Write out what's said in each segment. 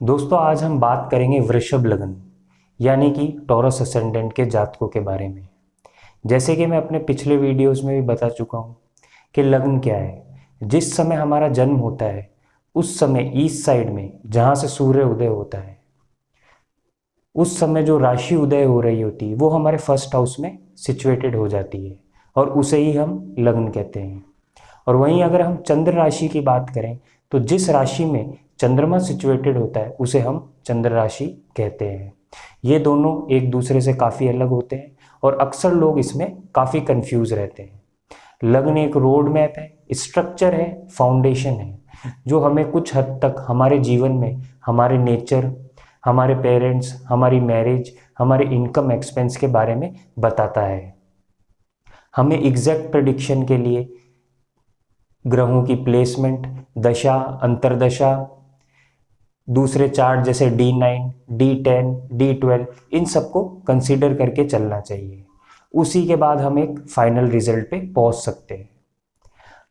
दोस्तों आज हम बात करेंगे वृषभ लग्न यानी कि टॉरस असेंडेंट के जातकों के बारे में। जैसे कि मैं अपने पिछले वीडियोस में भी बता चुका हूँ कि लग्न क्या है। जिस समय हमारा जन्म होता है उस समय ईस्ट साइड में जहाँ से सूर्य उदय होता है उस समय जो राशि उदय हो रही होती है वो हमारे फर्स्ट हाउस में सिचुएटेड हो जाती है और उसे ही हम लग्न कहते हैं। और वहीं अगर हम चंद्र राशि की बात करें तो जिस राशि में चंद्रमा सिचुएटेड होता है उसे हम चंद्र राशि कहते हैं। ये दोनों एक दूसरे से काफ़ी अलग होते हैं और अक्सर लोग इसमें काफ़ी कंफ्यूज रहते हैं। लग्न एक रोड मैप है, स्ट्रक्चर है, फाउंडेशन है जो हमें कुछ हद तक हमारे जीवन में हमारे नेचर, हमारे पेरेंट्स, हमारी मैरिज, हमारे इनकम एक्सपेंस के बारे में बताता है। हमें एग्जैक्ट प्रेडिक्शन के लिए ग्रहों की प्लेसमेंट, दशा, अंतरदशा, दूसरे चार्ट जैसे D9, D10, D12 इन सबको कंसीडर करके चलना चाहिए। उसी के बाद हम एक फाइनल रिजल्ट पे पहुंच सकते हैं।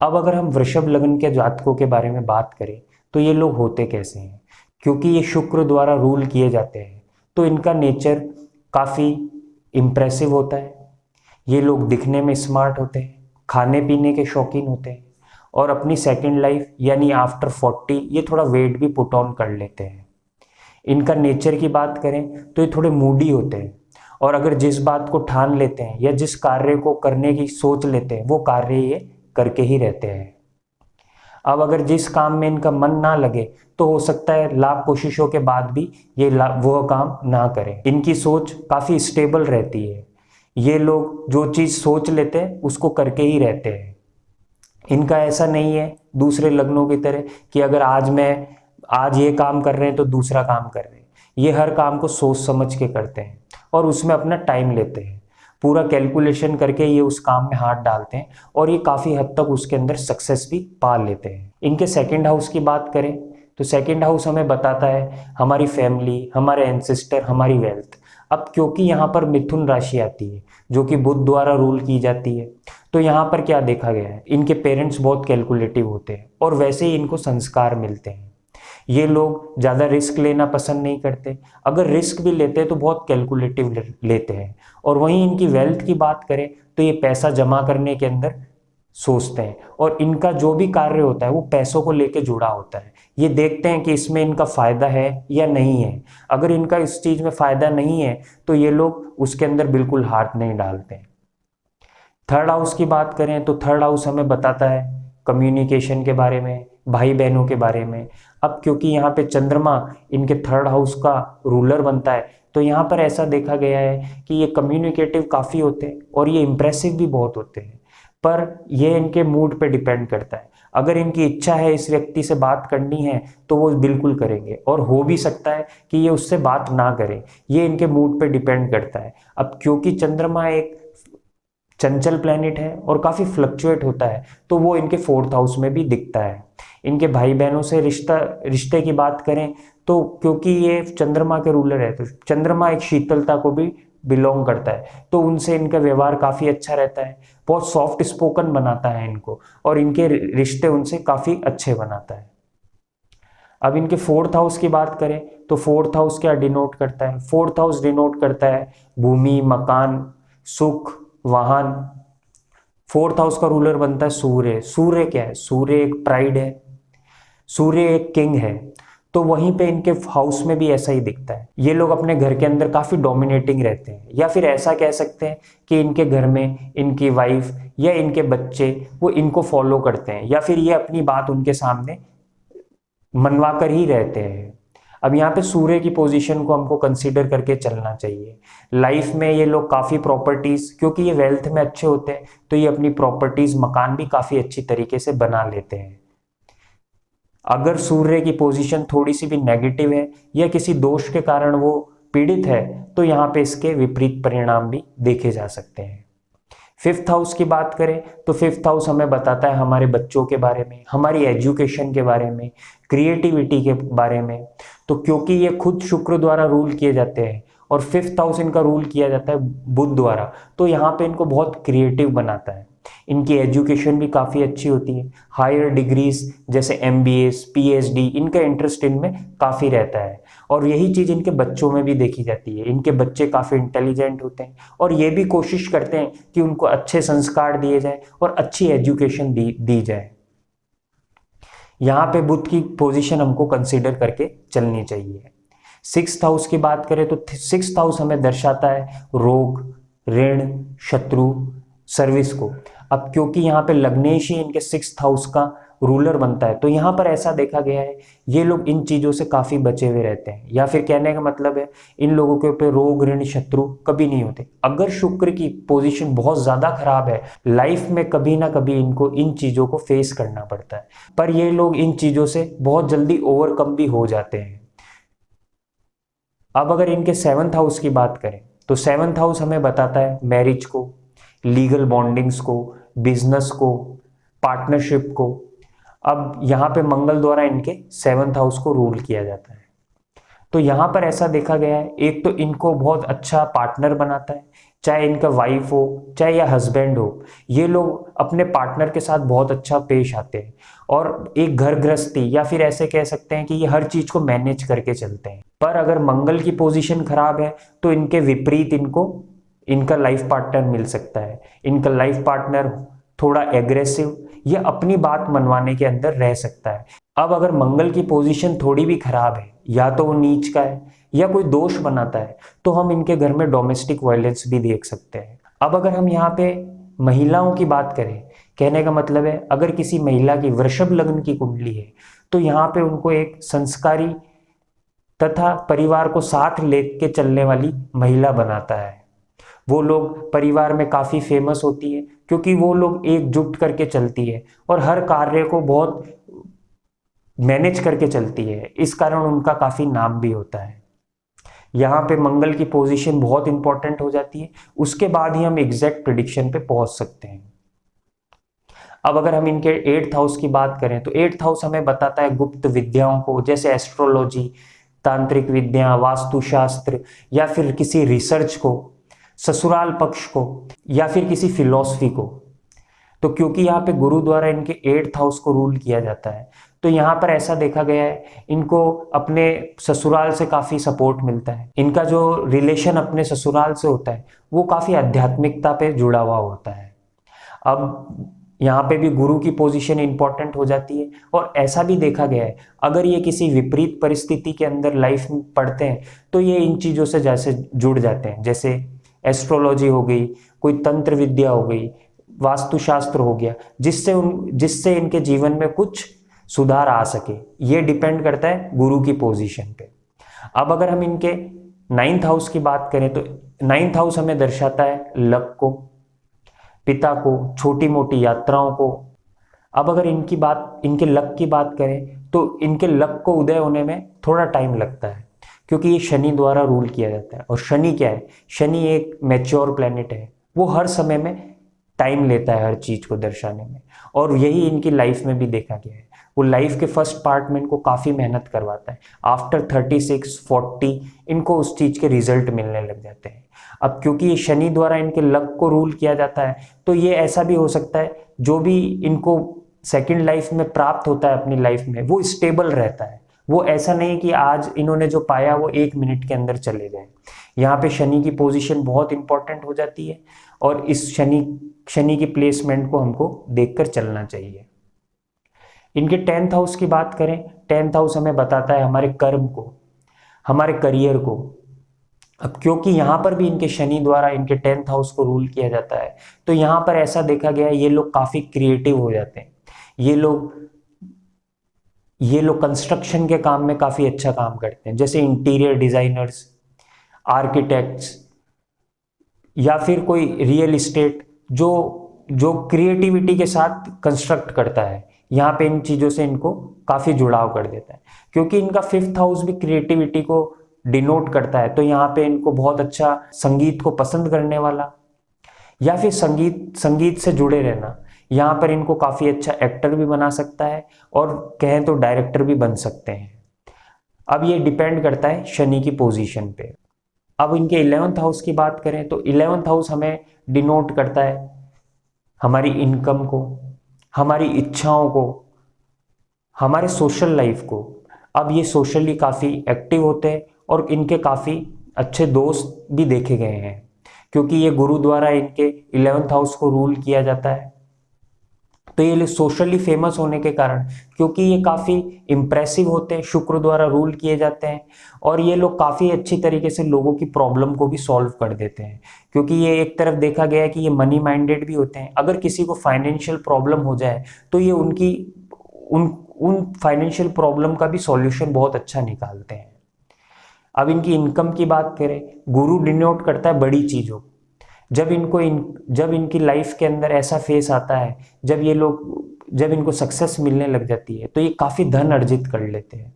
अब अगर हम वृषभ लग्न के जातकों के बारे में बात करें तो ये लोग होते कैसे हैं, क्योंकि ये शुक्र द्वारा रूल किए जाते हैं तो इनका नेचर काफ़ी इम्प्रेसिव होता है। ये लोग दिखने में स्मार्ट होते हैं, खाने पीने के शौकीन होते हैं और अपनी सेकंड लाइफ यानी आफ्टर 40 ये थोड़ा वेट भी पुट ऑन कर लेते हैं। इनका नेचर की बात करें तो ये थोड़े मूडी होते हैं और अगर जिस बात को ठान लेते हैं या जिस कार्य को करने की सोच लेते हैं वो कार्य ये करके ही रहते हैं। अब अगर जिस काम में इनका मन ना लगे तो हो सकता है लाख कोशिशों के बाद भी ये वो काम ना करें। इनकी सोच काफ़ी स्टेबल रहती है। ये लोग जो चीज़ सोच लेते हैं उसको करके ही रहते हैं। इनका ऐसा नहीं है दूसरे लग्नों की तरह कि अगर आज ये काम कर रहे हैं तो दूसरा काम कर रहे हैं। ये हर काम को सोच समझ के करते हैं और उसमें अपना टाइम लेते हैं, पूरा कैलकुलेशन करके ये उस काम में हाथ डालते हैं और ये काफ़ी हद तक उसके अंदर सक्सेस भी पा लेते हैं। इनके सेकंड हाउस की बात करें तो सेकंड हाउस हमें बताता है हमारी फैमिली, हमारे एंसेस्टर, हमारी वेल्थ। अब क्योंकि यहाँ पर मिथुन राशि आती है जो कि बुध द्वारा रूल की जाती है तो यहाँ पर क्या देखा गया है, इनके पेरेंट्स बहुत कैलकुलेटिव होते हैं और वैसे ही इनको संस्कार मिलते हैं। ये लोग ज़्यादा रिस्क लेना पसंद नहीं करते, अगर रिस्क भी लेते हैं तो बहुत कैलकुलेटिव लेते हैं। और वहीं इनकी वेल्थ की बात करें तो ये पैसा जमा करने के अंदर सोचते हैं और इनका जो भी कार्य होता है वो पैसों को लेके जुड़ा होता है। ये देखते हैं कि इसमें इनका फ़ायदा है या नहीं है। अगर इनका इस चीज़ में फ़ायदा नहीं है तो ये लोग उसके अंदर बिल्कुल हाथ नहीं डालते। थर्ड हाउस की बात करें तो थर्ड हाउस हमें बताता है कम्युनिकेशन के बारे में, भाई बहनों के बारे में। अब क्योंकि यहाँ पे चंद्रमा इनके थर्ड हाउस का रूलर बनता है तो यहाँ पर ऐसा देखा गया है कि ये कम्युनिकेटिव काफ़ी होते हैं और ये इम्प्रेसिव भी बहुत होते हैं। पर ये इनके मूड पे डिपेंड करता है। अगर इनकी इच्छा है इस व्यक्ति से बात करनी है तो वो बिल्कुल करेंगे और हो भी सकता है कि ये उससे बात ना करें, ये इनके मूड पे डिपेंड करता है। अब क्योंकि चंद्रमा एक चंचल प्लैनेट है और काफ़ी फ्लक्चुएट होता है तो वो इनके फोर्थ हाउस में भी दिखता है। इनके भाई बहनों से रिश्ते की बात करें तो क्योंकि ये चंद्रमा के रूलर है तो चंद्रमा एक शीतलता को भी बिलोंग करता है तो उनसे इनका व्यवहार काफ़ी अच्छा रहता है, बहुत सॉफ्ट स्पोकन बनाता है इनको और इनके रिश्ते उनसे काफ़ी अच्छे बनाता है। अब इनके फोर्थ हाउस की बात करें तो फोर्थ हाउस क्या डिनोट करता है, फोर्थ हाउस डिनोट करता है भूमि, मकान, सुख, वाहन। फोर्थ हाउस का रूलर बनता है सूर्य। सूर्य क्या है, सूर्य एक प्राइड है, सूर्य एक किंग है। तो वहीं पे इनके हाउस में भी ऐसा ही दिखता है। ये लोग अपने घर के अंदर काफ़ी डोमिनेटिंग रहते हैं या फिर ऐसा कह सकते हैं कि इनके घर में इनकी वाइफ या इनके बच्चे वो इनको फॉलो करते हैं या फिर ये अपनी बात उनके सामने मनवा कर ही रहते हैं। अब यहाँ पे सूर्य की पोजीशन को हमको कंसीडर करके चलना चाहिए। लाइफ में ये लोग काफ़ी प्रॉपर्टीज़, क्योंकि ये वेल्थ में अच्छे होते हैं तो ये अपनी प्रॉपर्टीज़, मकान भी काफ़ी अच्छी तरीके से बना लेते हैं। अगर सूर्य की पोजीशन थोड़ी सी भी नेगेटिव है या किसी दोष के कारण वो पीड़ित है तो यहाँ पे इसके विपरीत परिणाम भी देखे जा सकते हैं। फिफ्थ हाउस की बात करें तो फिफ्थ हाउस हमें बताता है हमारे बच्चों के बारे में, हमारी एजुकेशन के बारे में, क्रिएटिविटी के बारे में। तो क्योंकि ये खुद शुक्र द्वारा रूल किए जाते हैं और फिफ्थ हाउस इनका रूल किया जाता है बुध द्वारा तो यहाँ पे इनको बहुत क्रिएटिव बनाता है। इनकी एजुकेशन भी काफ़ी अच्छी होती है, हायर डिग्रीज जैसे MBA PhD इनका इंटरेस्ट इनमें काफ़ी रहता है। और यही चीज़ इनके बच्चों में भी देखी जाती है, इनके बच्चे काफ़ी इंटेलिजेंट होते हैं और ये भी कोशिश करते हैं कि उनको अच्छे संस्कार दिए जाए और अच्छी एजुकेशन दी जाए। यहाँ पे बुध की पोजीशन हमको कंसीडर करके चलनी चाहिए। 6th हाउस की बात करें तो 6th हाउस हमें दर्शाता है रोग, ऋण, शत्रु, सर्विस को। अब क्योंकि यहाँ पे लग्नेश ही इनके 6th हाउस का रूलर बनता है, तो यहाँ पर ऐसा देखा गया है ये लोग इन चीज़ों से काफ़ी बचे हुए रहते हैं, या फिर कहने का मतलब है इन लोगों के ऊपर रोग, ऋण, शत्रु कभी नहीं होते। अगर शुक्र की पोजीशन बहुत ज़्यादा खराब है, लाइफ में कभी ना कभी इनको इन चीज़ों को फेस करना पड़ता है, पर ये लोग इन चीज़ों से बहुत जल्दी ओवरकम भी हो जाते हैं। अब अगर इनके 7th हाउस की बात करें तो 7th हाउस हमें बताता है मैरिज को, लीगल बॉन्डिंग्स को, बिजनेस को, पार्टनरशिप को। अब यहाँ पे मंगल द्वारा इनके 7th हाउस को रूल किया जाता है, तो यहाँ पर ऐसा देखा गया है एक तो इनको बहुत अच्छा पार्टनर बनाता है, चाहे इनका वाइफ हो चाहे या हस्बैंड हो, ये लोग अपने पार्टनर के साथ बहुत अच्छा पेश आते हैं और एक घर गृहस्थी या फिर ऐसे कह सकते हैं कि ये हर चीज को मैनेज करके चलते हैं। पर अगर मंगल की पोजीशन खराब है तो इनके विपरीत इनको इनका लाइफ पार्टनर मिल सकता है। इनका लाइफ पार्टनर थोड़ा एग्रेसिव या अपनी बात मनवाने के अंदर रह सकता है। अब अगर मंगल की पोजीशन थोड़ी भी खराब है, या तो वो नीच का है या कोई दोष बनाता है, तो हम इनके घर में डोमेस्टिक वायलेंस भी देख सकते हैं। अब अगर हम यहाँ पे महिलाओं की बात करें, कहने का मतलब है अगर किसी महिला की वृषभ लग्न की कुंडली है तो यहाँ पे उनको एक संस्कारी तथा परिवार को साथ लेके चलने वाली महिला बनाता है। वो लोग परिवार में काफी फेमस होती है क्योंकि वो लोग एकजुट करके चलती है और हर कार्य को बहुत मैनेज करके चलती है, इस कारण उनका काफी नाम भी होता है। यहाँ पे मंगल की पोजीशन बहुत इंपॉर्टेंट हो जाती है, उसके बाद ही हम एग्जैक्ट प्रिडिक्शन पे पहुंच सकते हैं। अब अगर हम इनके 8th हाउस की बात करें तो 8th हाउस हमें बताता है गुप्त विद्याओं को, जैसे एस्ट्रोलॉजी, तांत्रिक विद्या, वास्तुशास्त्र या फिर किसी रिसर्च को, ससुराल पक्ष को या फिर किसी फिलॉसफी को। तो क्योंकि यहाँ पे गुरु द्वारा इनके 8th हाउस को रूल किया जाता है, तो यहाँ पर ऐसा देखा गया है इनको अपने ससुराल से काफी सपोर्ट मिलता है। इनका जो रिलेशन अपने ससुराल से होता है वो काफी आध्यात्मिकता पे जुड़ा हुआ होता है। अब यहाँ पे भी गुरु की पोजीशन इंपॉर्टेंट हो जाती है और ऐसा भी देखा गया है अगर ये किसी विपरीत परिस्थिति के अंदर लाइफ में पढ़ते हैं तो ये इन चीजों से जैसे जुड़ जाते हैं, जैसे एस्ट्रोलॉजी हो गई, कोई तंत्र विद्या हो गई, वास्तुशास्त्र हो गया, जिससे इनके जीवन में कुछ सुधार आ सके। ये डिपेंड करता है गुरु की पोजीशन पे। अब अगर हम इनके 9th हाउस की बात करें तो 9th हाउस हमें दर्शाता है लक को, पिता को, छोटी मोटी यात्राओं को। अब अगर इनके लक की बात करें तो इनके लक को उदय होने में थोड़ा टाइम लगता है क्योंकि ये शनि द्वारा रूल किया जाता है। और शनि क्या है? शनि एक मैच्योर प्लेनेट है, वो हर समय में टाइम लेता है हर चीज को दर्शाने में, और यही इनकी लाइफ में भी देखा गया है। वो लाइफ के फर्स्ट पार्ट में इनको काफी मेहनत करवाता है, आफ्टर 36-40 इनको उस चीज के रिजल्ट मिलने लग जाते हैं। अब क्योंकि ये शनि द्वारा इनके लक को रूल किया जाता है तो ये ऐसा भी हो सकता है जो भी इनको सेकंड लाइफ में प्राप्त होता है अपनी लाइफ में वो स्टेबल रहता है। वो ऐसा नहीं कि आज इन्होंने जो पाया वो 1 मिनट के अंदर चले गए। यहाँ पे शनि की पोजीशन बहुत इंपॉर्टेंट हो जाती है और इस शनि की प्लेसमेंट को हमको देखकर चलना चाहिए। इनके 10th हाउस की बात करें, 10th हाउस हमें बताता है हमारे कर्म को, हमारे करियर को। अब क्योंकि यहाँ पर भी इनके शनि द्वारा इनके 10th हाउस को रूल किया जाता है तो यहाँ पर ऐसा देखा गया है ये लोग काफी क्रिएटिव हो जाते हैं। ये लोग कंस्ट्रक्शन के काम में काफी अच्छा काम करते हैं, जैसे इंटीरियर डिजाइनर्स, आर्किटेक्ट्स या फिर कोई रियल इस्टेट जो क्रिएटिविटी के साथ कंस्ट्रक्ट करता है। यहाँ पे इन चीजों से इनको काफी जुड़ाव कर देता है क्योंकि इनका 5th हाउस भी क्रिएटिविटी को डिनोट करता है। तो यहाँ पे इनको बहुत अच्छा संगीत को पसंद करने वाला या फिर संगीत से जुड़े रहना, यहाँ पर इनको काफी अच्छा एक्टर भी बना सकता है और कहें तो डायरेक्टर भी बन सकते हैं। अब ये डिपेंड करता है शनि की पोजीशन पे। अब इनके 11th हाउस की बात करें तो 11th हाउस हमें डिनोट करता है हमारी इनकम को, हमारी इच्छाओं को, हमारे सोशल लाइफ को। अब ये सोशली काफ़ी एक्टिव होते हैं और इनके काफ़ी अच्छे दोस्त भी देखे गए हैं, क्योंकि ये गुरु द्वारा इनके 11th हाउस को रूल किया जाता है। तो ये सोशली फेमस होने के कारण, क्योंकि ये काफ़ी इम्प्रेसिव होते हैं, शुक्र द्वारा रूल किए जाते हैं, और ये लोग काफ़ी अच्छी तरीके से लोगों की प्रॉब्लम को भी सॉल्व कर देते हैं, क्योंकि ये एक तरफ देखा गया है कि ये मनी माइंडेड भी होते हैं। अगर किसी को फाइनेंशियल प्रॉब्लम हो जाए तो ये उन फाइनेंशियल प्रॉब्लम का भी सॉल्यूशन बहुत अच्छा निकालते हैं। अब इनकी इनकम की बात करें, गुरु डिनोट करता है बड़ी चीज़ों। जब इनकी लाइफ के अंदर ऐसा फेस आता है, जब इनको सक्सेस मिलने लग जाती है, तो ये काफ़ी धन अर्जित कर लेते हैं।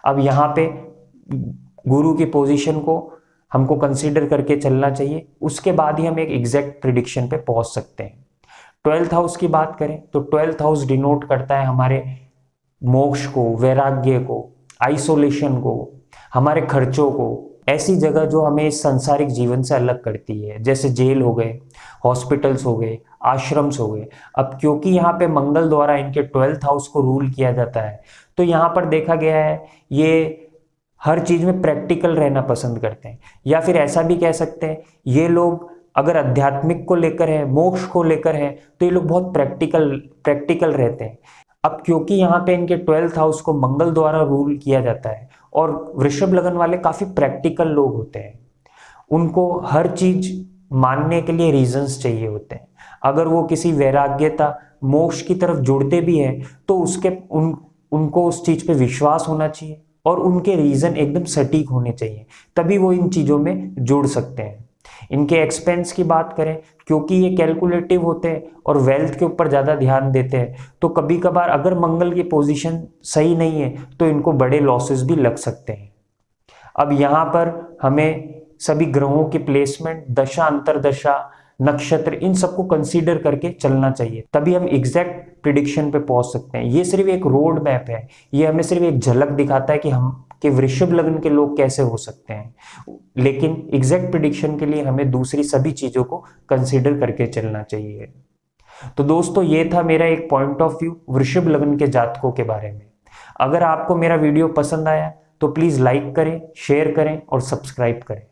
अब यहाँ पे गुरु की पोजीशन को हमको कंसीडर करके चलना चाहिए, उसके बाद ही हम एक एग्जैक्ट प्रिडिक्शन पे पहुंच सकते हैं। 12th हाउस की बात करें तो 12th हाउस डिनोट करता है हमारे मोक्ष को, वैराग्य को, आइसोलेशन को, हमारे खर्चों को, ऐसी जगह जो हमें इस सांसारिक जीवन से अलग करती है, जैसे जेल हो गए, हॉस्पिटल्स हो गए, आश्रम्स हो गए। अब क्योंकि यहाँ पे मंगल द्वारा इनके 12th हाउस को रूल किया जाता है, तो यहाँ पर देखा गया है ये हर चीज में प्रैक्टिकल रहना पसंद करते हैं, या फिर ऐसा भी कह सकते हैं ये लोग अगर आध्यात्मिक को लेकर है, मोक्ष को लेकर है, तो ये लोग बहुत प्रैक्टिकल रहते हैं। अब क्योंकि यहाँ पे इनके 12th हाउस को मंगल द्वारा रूल किया जाता है, और वृषभ लगन वाले काफी प्रैक्टिकल लोग होते हैं, उनको हर चीज मानने के लिए रीजंस चाहिए होते हैं। अगर वो किसी वैराग्यता, मोक्ष की तरफ जुड़ते भी हैं, तो उनको उस चीज पे विश्वास होना चाहिए और उनके रीजन एकदम सटीक होने चाहिए, तभी वो इन चीजों में जुड़ सकते हैं। इनके एक्सपेंस की बात करें, क्योंकि ये कैलकुलेटिव होते हैं और वेल्थ के ऊपर ज़्यादा ध्यान देते हैं, तो कभी कभार अगर मंगल की पोजीशन सही नहीं है तो इनको बड़े लॉसेस भी लग सकते हैं। अब यहाँ पर हमें सभी ग्रहों की प्लेसमेंट, दशा, अंतरदशा, नक्षत्र, इन सबको कंसीडर करके चलना चाहिए, तभी हम एग्जैक्ट प्रिडिक्शन पे पहुंच सकते हैं। ये सिर्फ एक रोड मैप है, ये हमें सिर्फ एक झलक दिखाता है कि वृषभ लग्न के लोग कैसे हो सकते हैं, लेकिन एग्जैक्ट प्रिडिक्शन के लिए हमें दूसरी सभी चीजों को कंसीडर करके चलना चाहिए। तो दोस्तों, ये था मेरा एक पॉइंट ऑफ व्यू वृषभ लग्न के जातकों के बारे में। अगर आपको मेरा वीडियो पसंद आया तो प्लीज लाइक करें, शेयर करें और सब्सक्राइब करें।